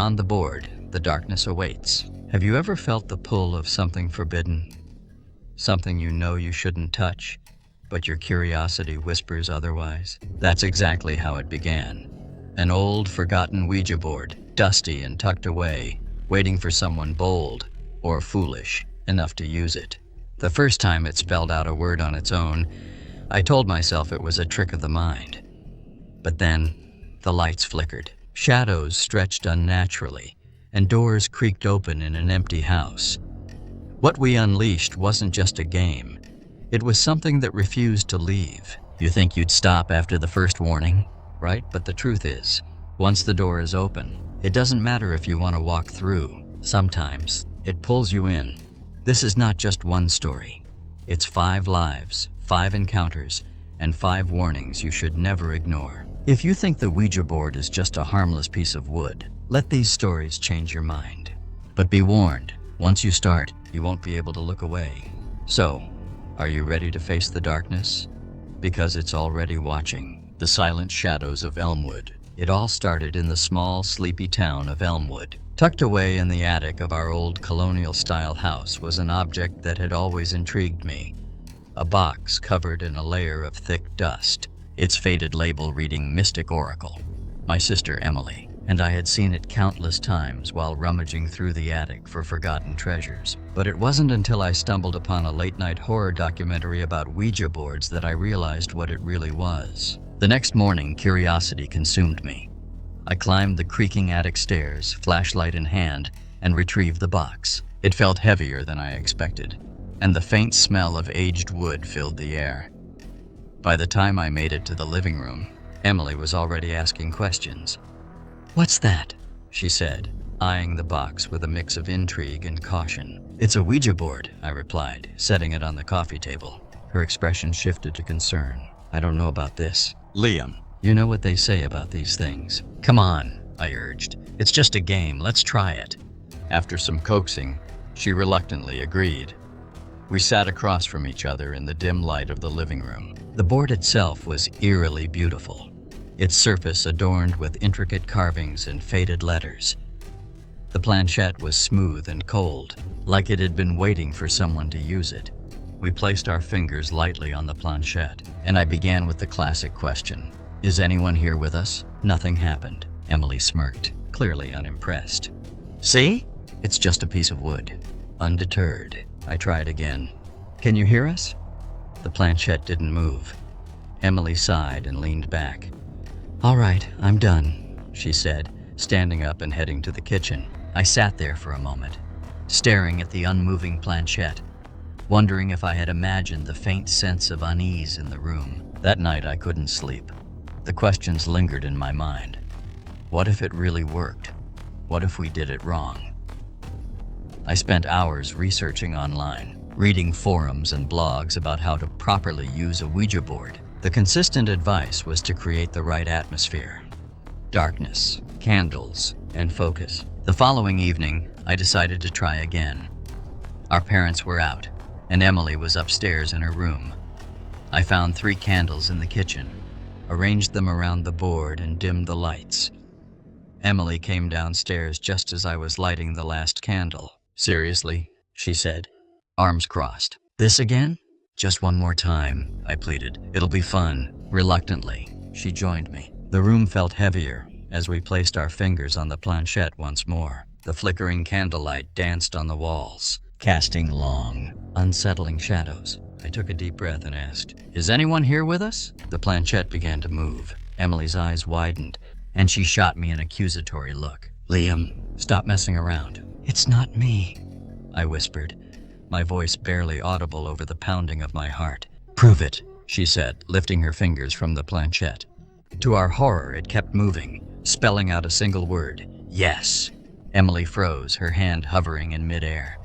beyond the board, the darkness awaits. Have you ever felt the pull of something forbidden? Something you know you shouldn't touch, but your curiosity whispers otherwise? That's exactly how it began. An old, forgotten Ouija board, dusty and tucked away, waiting for someone bold or foolish enough to use it. The first time it spelled out a word on its own, I told myself it was a trick of the mind. But then, the lights flickered, shadows stretched unnaturally, and doors creaked open in an empty house. What we unleashed wasn't just a game. It was something that refused to leave. You think you'd stop after the first warning, right? But the truth is, once the door is open, it doesn't matter if you want to walk through. Sometimes, it pulls you in. This is not just one story. It's 5 lives, 5 encounters, and 5 warnings you should never ignore. If you think the Ouija board is just a harmless piece of wood, let these stories change your mind. But be warned, once you start, you won't be able to look away. So, are you ready to face the darkness? Because it's already watching. The silent shadows of Elmwood. It all started in the small, sleepy town of Elmwood. Tucked away in the attic of our old colonial-style house was an object that had always intrigued me. A box covered in a layer of thick dust, its faded label reading Mystic Oracle. My sister Emily and I had seen it countless times while rummaging through the attic for forgotten treasures. But it wasn't until I stumbled upon a late-night horror documentary about Ouija boards that I realized what it really was. The next morning, curiosity consumed me. I climbed the creaking attic stairs, flashlight in hand, and retrieved the box. It felt heavier than I expected, and the faint smell of aged wood filled the air. By the time I made it to the living room, Emily was already asking questions. "What's that?" she said, eyeing the box with a mix of intrigue and caution. "It's a Ouija board," I replied, setting it on the coffee table. Her expression shifted to concern. "I don't know about this." "Liam, you know what they say about these things. Come on," I urged. "It's just a game, let's try it." After some coaxing, she reluctantly agreed. We sat across from each other in the dim light of the living room. The board itself was eerily beautiful, its surface adorned with intricate carvings and faded letters. The planchette was smooth and cold, like it had been waiting for someone to use it. We placed our fingers lightly on the planchette, and I began with the classic question, "Is anyone here with us?" Nothing happened. Emily smirked, clearly unimpressed. "See? It's just a piece of wood." Undeterred, I tried again. "Can you hear us?" The planchette didn't move. Emily sighed and leaned back. "All right, I'm done," she said, standing up and heading to the kitchen. I sat there for a moment, staring at the unmoving planchette, wondering if I had imagined the faint sense of unease in the room. That night I couldn't sleep. The questions lingered in my mind. What if it really worked? What if we did it wrong? I spent hours researching online, reading forums and blogs about how to properly use a Ouija board. The consistent advice was to create the right atmosphere. Darkness, candles, and focus. The following evening, I decided to try again. Our parents were out, and Emily was upstairs in her room. I found 3 candles in the kitchen, arranged them around the board, and dimmed the lights. Emily came downstairs just as I was lighting the last candle. "Seriously?" she said, arms crossed. "This again?" "Just one more time," I pleaded. "It'll be fun." Reluctantly, she joined me. The room felt heavier as we placed our fingers on the planchette once more. The flickering candlelight danced on the walls, casting long, unsettling shadows. I took a deep breath and asked, "Is anyone here with us?" The planchette began to move. Emily's eyes widened, and she shot me an accusatory look. "Liam, stop messing around." "It's not me," I whispered, my voice barely audible over the pounding of my heart. "Prove it," she said, lifting her fingers from the planchette. To our horror, it kept moving, spelling out a single word, "Yes." Emily froze, her hand hovering in midair.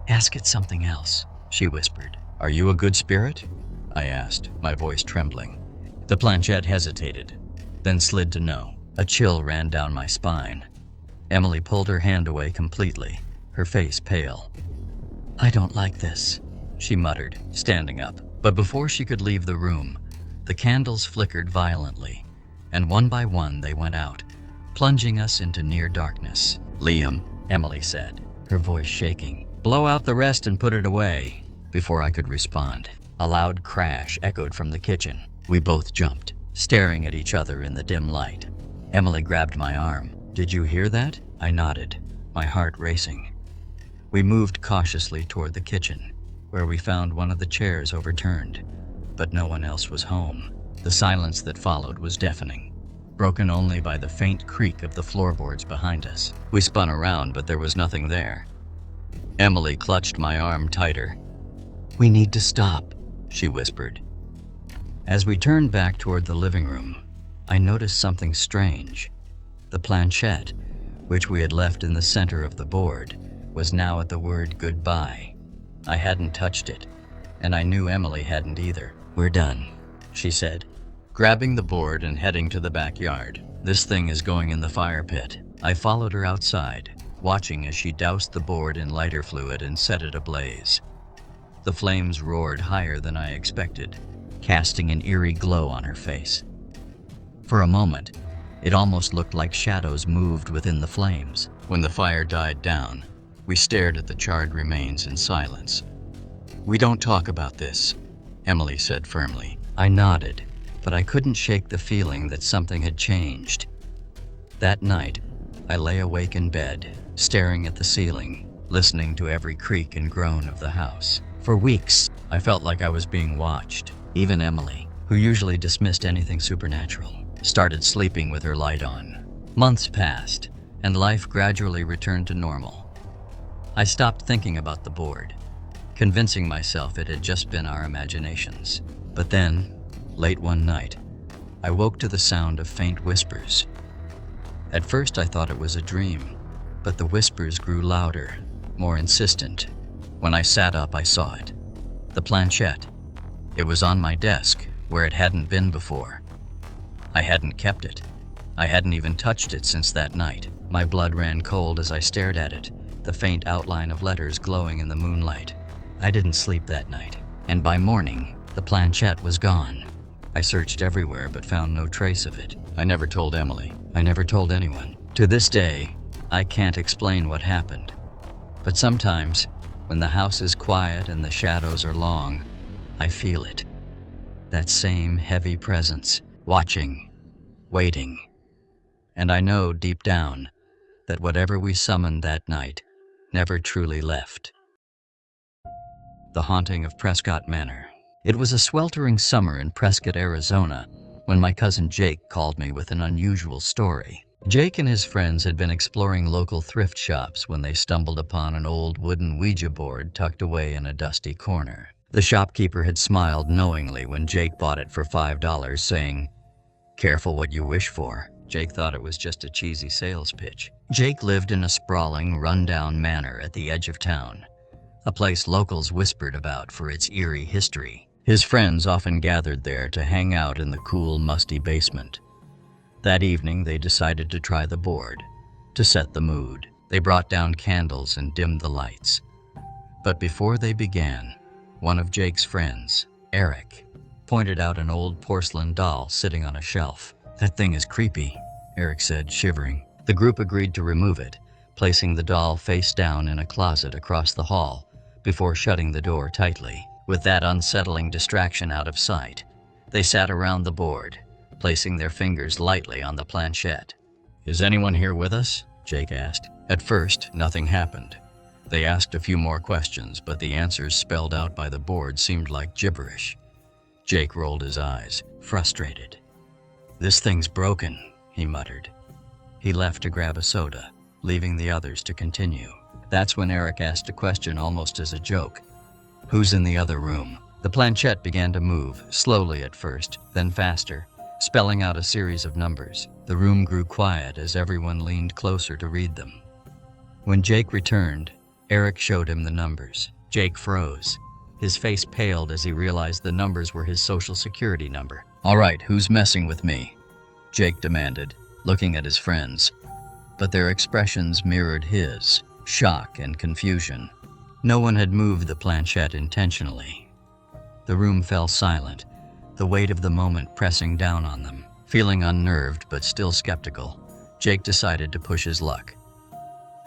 "Ask it something else," she whispered. "Are you a good spirit?" I asked, my voice trembling. The planchette hesitated, then slid to no. A chill ran down my spine. Emily pulled her hand away completely, her face pale. "I don't like this," she muttered, standing up. But before she could leave the room, the candles flickered violently, and one by one they went out, plunging us into near darkness. "Liam," Emily said, her voice shaking. "Blow out the rest and put it away." Before I could respond, a loud crash echoed from the kitchen. We both jumped, staring at each other in the dim light. Emily grabbed my arm. "Did you hear that?" I nodded, my heart racing. We moved cautiously toward the kitchen, where we found one of the chairs overturned, but no one else was home. The silence that followed was deafening, broken only by the faint creak of the floorboards behind us. We spun around, but there was nothing there. Emily clutched my arm tighter. "We need to stop," she whispered. As we turned back toward the living room, I noticed something strange. The planchette, which we had left in the center of the board, was now at the word goodbye. I hadn't touched it, and I knew Emily hadn't either. "We're done," she said, grabbing the board and heading to the backyard. "This thing is going in the fire pit." I followed her outside, watching as she doused the board in lighter fluid and set it ablaze. The flames roared higher than I expected, casting an eerie glow on her face. For a moment, it almost looked like shadows moved within the flames. When the fire died down, we stared at the charred remains in silence. "We don't talk about this," Emily said firmly. I nodded, but I couldn't shake the feeling that something had changed. That night, I lay awake in bed, staring at the ceiling, listening to every creak and groan of the house. For weeks, I felt like I was being watched. Even Emily, who usually dismissed anything supernatural, started sleeping with her light on. Months passed, and life gradually returned to normal. I stopped thinking about the board, convincing myself it had just been our imaginations. But then, late one night, I woke to the sound of faint whispers. At first I thought it was a dream, but the whispers grew louder, more insistent. When I sat up, I saw it. The planchette. It was on my desk, where it hadn't been before. I hadn't kept it. I hadn't even touched it since that night. My blood ran cold as I stared at it, the faint outline of letters glowing in the moonlight. I didn't sleep that night, and by morning, the planchette was gone. I searched everywhere but found no trace of it. I never told Emily. I never told anyone. To this day, I can't explain what happened. But sometimes, when the house is quiet and the shadows are long, I feel it. That same heavy presence, watching, waiting. And I know deep down that whatever we summoned that night never truly left. The Haunting of Prescott Manor. It was a sweltering summer in Prescott, Arizona, when my cousin Jake called me with an unusual story. Jake and his friends had been exploring local thrift shops when they stumbled upon an old wooden Ouija board tucked away in a dusty corner. The shopkeeper had smiled knowingly when Jake bought it for $5, saying, "Careful what you wish for." Jake thought it was just a cheesy sales pitch. Jake lived in a sprawling, run-down manor at the edge of town, a place locals whispered about for its eerie history. His friends often gathered there to hang out in the cool, musty basement. That evening, they decided to try the board, to set the mood. They brought down candles and dimmed the lights. But before they began, one of Jake's friends, Eric, pointed out an old porcelain doll sitting on a shelf. "That thing is creepy," Eric said, shivering. The group agreed to remove it, placing the doll face down in a closet across the hall before shutting the door tightly. With that unsettling distraction out of sight, they sat around the board, placing their fingers lightly on the planchette. "Is anyone here with us?" Jake asked. At first, nothing happened. They asked a few more questions, but the answers spelled out by the board seemed like gibberish. Jake rolled his eyes, frustrated. "This thing's broken," he muttered. He left to grab a soda, leaving the others to continue. That's when Eric asked a question almost as a joke. "Who's in the other room?" The planchette began to move, slowly at first, then faster, spelling out a series of numbers. The room grew quiet as everyone leaned closer to read them. When Jake returned, Eric showed him the numbers. Jake froze. His face paled as he realized the numbers were his social security number. "All right, who's messing with me?" Jake demanded, looking at his friends. But their expressions mirrored his, shock and confusion. No one had moved the planchette intentionally. The room fell silent, the weight of the moment pressing down on them. Feeling unnerved but still skeptical, Jake decided to push his luck.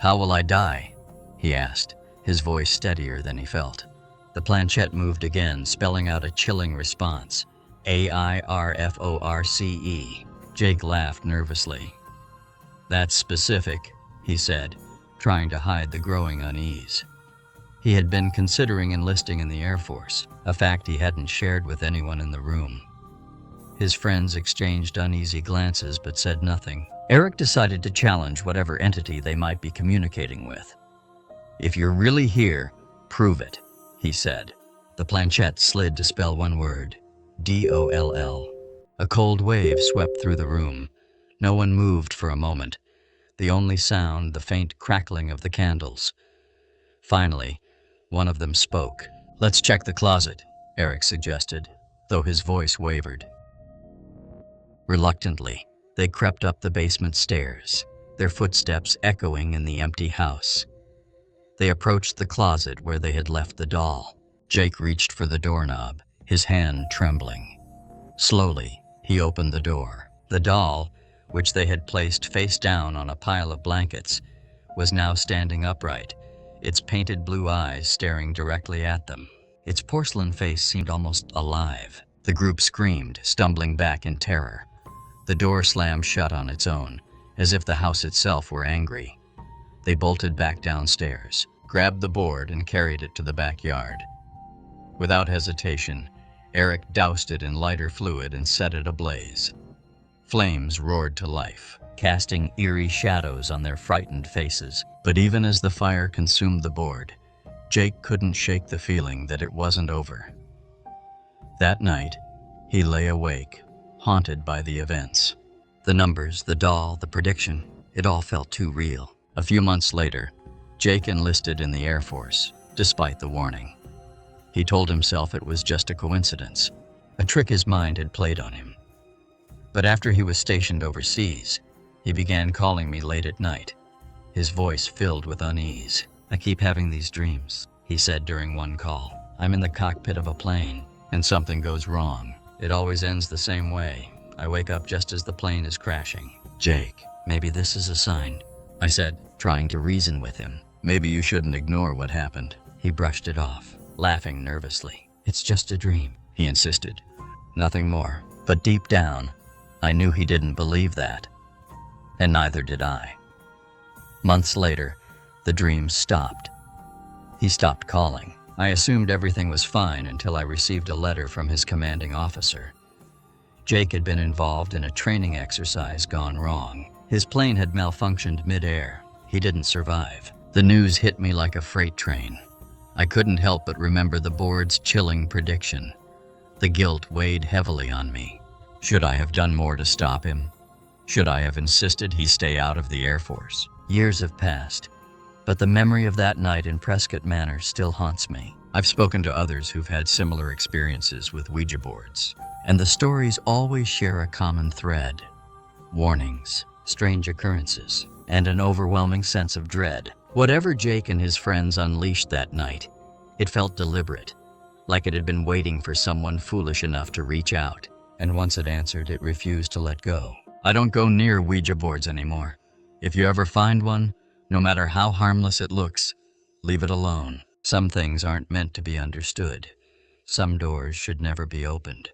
"How will I die?" he asked, his voice steadier than he felt. The planchette moved again, spelling out a chilling response. AIRFORCE. Jake laughed nervously. "That's specific," he said, trying to hide the growing unease. He had been considering enlisting in the Air Force, a fact he hadn't shared with anyone in the room. His friends exchanged uneasy glances but said nothing. Eric decided to challenge whatever entity they might be communicating with. "If you're really here, prove it," he said. The planchette slid to spell one word: DOLL. A cold wave swept through the room. No one moved for a moment. The only sound, the faint crackling of the candles. Finally, one of them spoke. "Let's check the closet," Eric suggested, though his voice wavered. Reluctantly, they crept up the basement stairs, their footsteps echoing in the empty house. They approached the closet where they had left the doll. Jake reached for the doorknob, his hand trembling. Slowly, he opened the door. The doll, which they had placed face down on a pile of blankets, was now standing upright, its painted blue eyes staring directly at them. Its porcelain face seemed almost alive. The group screamed, stumbling back in terror. The door slammed shut on its own, as if the house itself were angry. They bolted back downstairs, grabbed the board, and carried it to the backyard. Without hesitation, Eric doused it in lighter fluid and set it ablaze. Flames roared to life, casting eerie shadows on their frightened faces. But even as the fire consumed the board, Jake couldn't shake the feeling that it wasn't over. That night, he lay awake, haunted by the events. The numbers, the doll, the prediction, it all felt too real. A few months later, Jake enlisted in the Air Force, despite the warning. He told himself it was just a coincidence, a trick his mind had played on him. But after he was stationed overseas, he began calling me late at night, his voice filled with unease. "I keep having these dreams," he said during one call. "I'm in the cockpit of a plane, and something goes wrong. It always ends the same way. I wake up just as the plane is crashing." "Jake, maybe this is a sign," I said, trying to reason with him. "Maybe you shouldn't ignore what happened." He brushed it off, laughing nervously. "It's just a dream," he insisted. Nothing more. But deep down, I knew he didn't believe that. And neither did I. Months later, the dreams stopped. He stopped calling. I assumed everything was fine until I received a letter from his commanding officer. Jake had been involved in a training exercise gone wrong. His plane had malfunctioned mid-air. He didn't survive. The news hit me like a freight train. I couldn't help but remember the board's chilling prediction. The guilt weighed heavily on me. Should I have done more to stop him? Should I have insisted he stay out of the Air Force? Years have passed, but the memory of that night in Prescott Manor still haunts me. I've spoken to others who've had similar experiences with Ouija boards, and the stories always share a common thread: warnings, strange occurrences, and an overwhelming sense of dread. Whatever Jake and his friends unleashed that night, it felt deliberate, like it had been waiting for someone foolish enough to reach out, and once it answered, it refused to let go. I don't go near Ouija boards anymore. If you ever find one, no matter how harmless it looks, leave it alone. Some things aren't meant to be understood. Some doors should never be opened.